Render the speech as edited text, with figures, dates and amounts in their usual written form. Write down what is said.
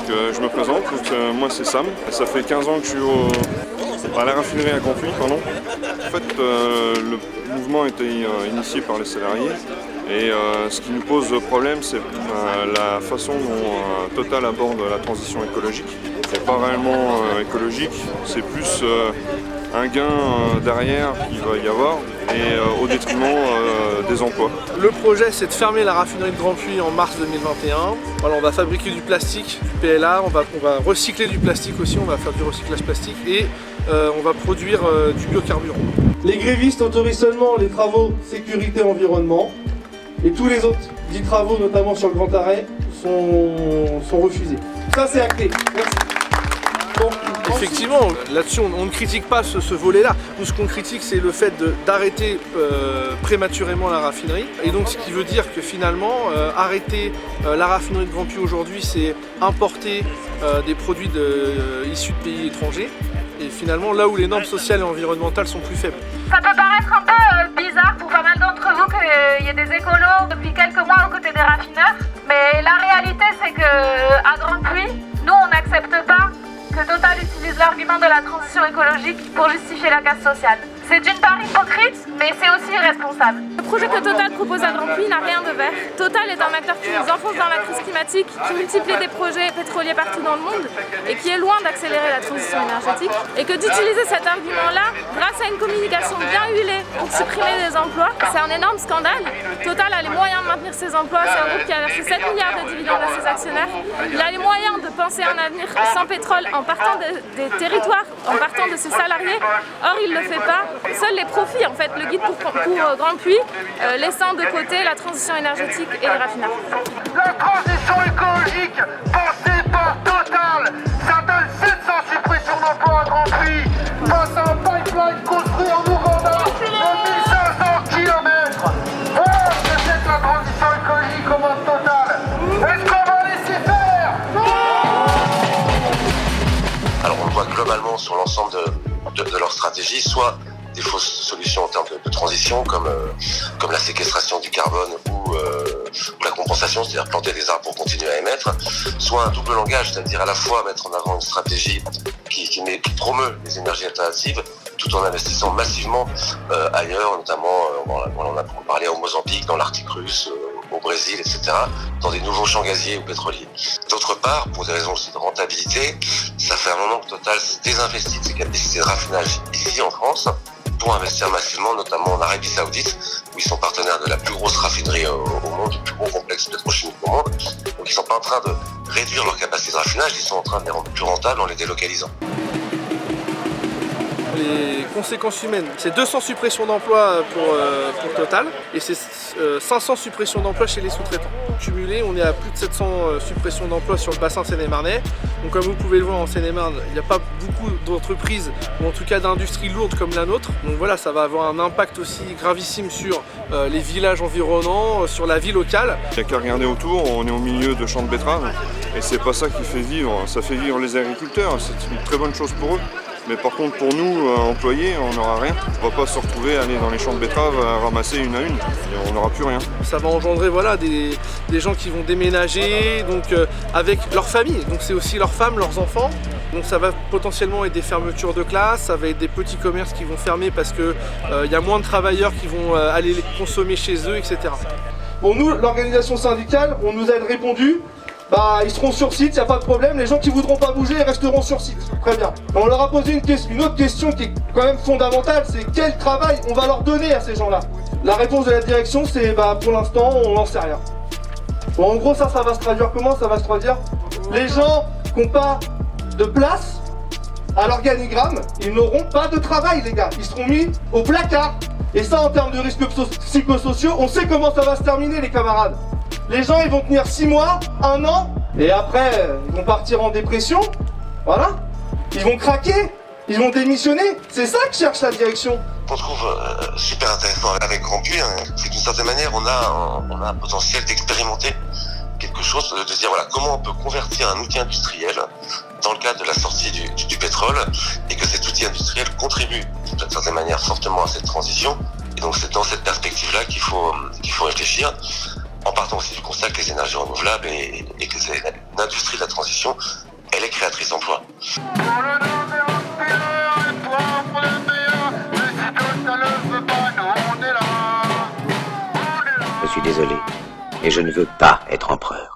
Je me présente, moi c'est Sam, ça fait 15 ans que je suis à la raffinerie à Grandpuits. En fait, le mouvement a été initié par les salariés et ce qui nous pose problème, c'est la façon dont Total aborde la transition écologique. C'est pas réellement écologique, c'est plus un gain derrière qu'il va y avoir et au détriment des emplois. Le projet, c'est de fermer la raffinerie de Grandpuits en mars 2021. Voilà, on va fabriquer du plastique, du PLA, on va recycler du plastique aussi, on va faire du recyclage plastique et on va produire du biocarburant. Les grévistes autorisent seulement les travaux sécurité environnement et tous les autres dits travaux, notamment sur le grand arrêt, sont refusés. Ça c'est acté. Merci. Bon, effectivement, là-dessus on ne critique pas ce volet-là. Nous ce qu'on critique c'est le fait d'arrêter prématurément la raffinerie. Et donc ce qui veut dire que finalement arrêter la raffinerie de Grandpuits aujourd'hui c'est importer des produits issus de pays étrangers. Et finalement là où les normes sociales et environnementales sont plus faibles. Ça peut paraître un peu bizarre pour pas mal d'entre vous qu'il y ait des écolos depuis quelques mois aux côtés des raffineurs. Mais la réalité c'est qu'à Grandpuits, nous on n'accepte pas que Total utilise l'argument de la transition écologique pour justifier la casse sociale. C'est d'une part hypocrite, mais c'est aussi irresponsable. Le projet que Total propose à Grandpuits n'a rien de vert. Total est un acteur qui nous enfonce dans la crise climatique, qui multiplie des projets pétroliers partout dans le monde et qui est loin d'accélérer la transition énergétique. Et que d'utiliser cet argument-là, grâce à une communication bien huilée pour supprimer des emplois, c'est un énorme scandale. Total a les moyens de maintenir ses emplois, c'est un groupe qui a versé 7 milliards de dividendes à ses actionnaires. Il a les moyens de penser un avenir sans pétrole en partant des territoires, en partant de ses salariés. Or, il ne le fait pas. Seuls les profits, en fait, le guide pour Grandpuits, laissant de côté la transition énergétique et les raffinage. La transition écologique pensée par Total, ça donne 700 suppressions d'emplois à Grandpuits, face à un pipeline construit en Ouganda de 1500 km. Voilà ce que c'est que la transition écologique au mode Total. Est-ce qu'on va laisser faire? Alors on voit globalement sur l'ensemble de leur stratégie, soit des fausses solutions en termes de transition, comme la séquestration du carbone ou la compensation, c'est-à-dire planter des arbres pour continuer à émettre, soit un double langage, c'est-à-dire à la fois mettre en avant une stratégie qui promeut les énergies alternatives, tout en investissant massivement ailleurs, notamment, on a parlé au Mozambique, dans l'Arctique russe, au Brésil, etc., dans des nouveaux champs gaziers ou pétroliers. D'autre part, pour des raisons aussi de rentabilité, ça fait un moment que Total se désinvestit de ses capacités de raffinage ici en France, pour investir massivement, notamment en Arabie Saoudite, où ils sont partenaires de la plus grosse raffinerie au monde, du plus gros complexe pétrochimique au monde. Donc ils ne sont pas en train de réduire leur capacité de raffinage, ils sont en train de les rendre plus rentables en les délocalisant. Les conséquences humaines, c'est 200 suppressions d'emplois pour Total et c'est 500 suppressions d'emplois chez les sous-traitants. Cumulé, on est à plus de 700 suppressions d'emplois sur le bassin Seine-et-Marnais. Donc comme vous pouvez le voir en Seine-et-Marne, il n'y a pas beaucoup d'entreprises ou en tout cas d'industries lourdes comme la nôtre. Donc voilà, ça va avoir un impact aussi gravissime sur les villages environnants, sur la vie locale. Il n'y a qu'à regarder autour, on est au milieu de champs de betteraves et c'est pas ça qui fait vivre, ça fait vivre les agriculteurs, c'est une très bonne chose pour eux. Mais par contre pour nous, employés, on n'aura rien. On ne va pas se retrouver à aller dans les champs de betteraves à ramasser une à une. Et on n'aura plus rien. Ça va engendrer voilà, des gens qui vont déménager donc, avec leur famille. Donc c'est aussi leurs femmes, leurs enfants. Donc ça va potentiellement être des fermetures de classes, ça va être des petits commerces qui vont fermer parce qu'il y a moins de travailleurs qui vont aller les consommer chez eux, etc. Bon, nous, l'organisation syndicale, on nous a répondu. Ils seront sur site, il n'y a pas de problème, les gens qui voudront pas bouger resteront sur site. Très bien. On leur a posé une autre question qui est quand même fondamentale, c'est quel travail on va leur donner à ces gens-là. La réponse de la direction c'est pour l'instant on n'en sait rien. Bon, en gros ça va se traduire comment? Ça va se traduire les gens qui n'ont pas de place à l'organigramme, ils n'auront pas de travail les gars, ils seront mis au placard. Et ça en termes de risques psychosociaux, on sait comment ça va se terminer les camarades. Les gens ils vont tenir 6 mois, 1 an, et après ils vont partir en dépression, voilà. Ils vont craquer, ils vont démissionner, c'est ça que cherche la direction. On trouve super intéressant avec Grandpuits, c'est que d'une certaine manière on a un potentiel d'expérimenter quelque chose, de se dire voilà comment on peut convertir un outil industriel dans le cadre de la sortie du pétrole et que cet outil industriel contribue d'une certaine manière fortement à cette transition. Et donc c'est dans cette perspective-là qu'il faut réfléchir. en partant aussi du constat que les énergies renouvelables et que l'industrie de la transition, elle est créatrice d'emplois. Je suis désolé, mais je ne veux pas être empereur.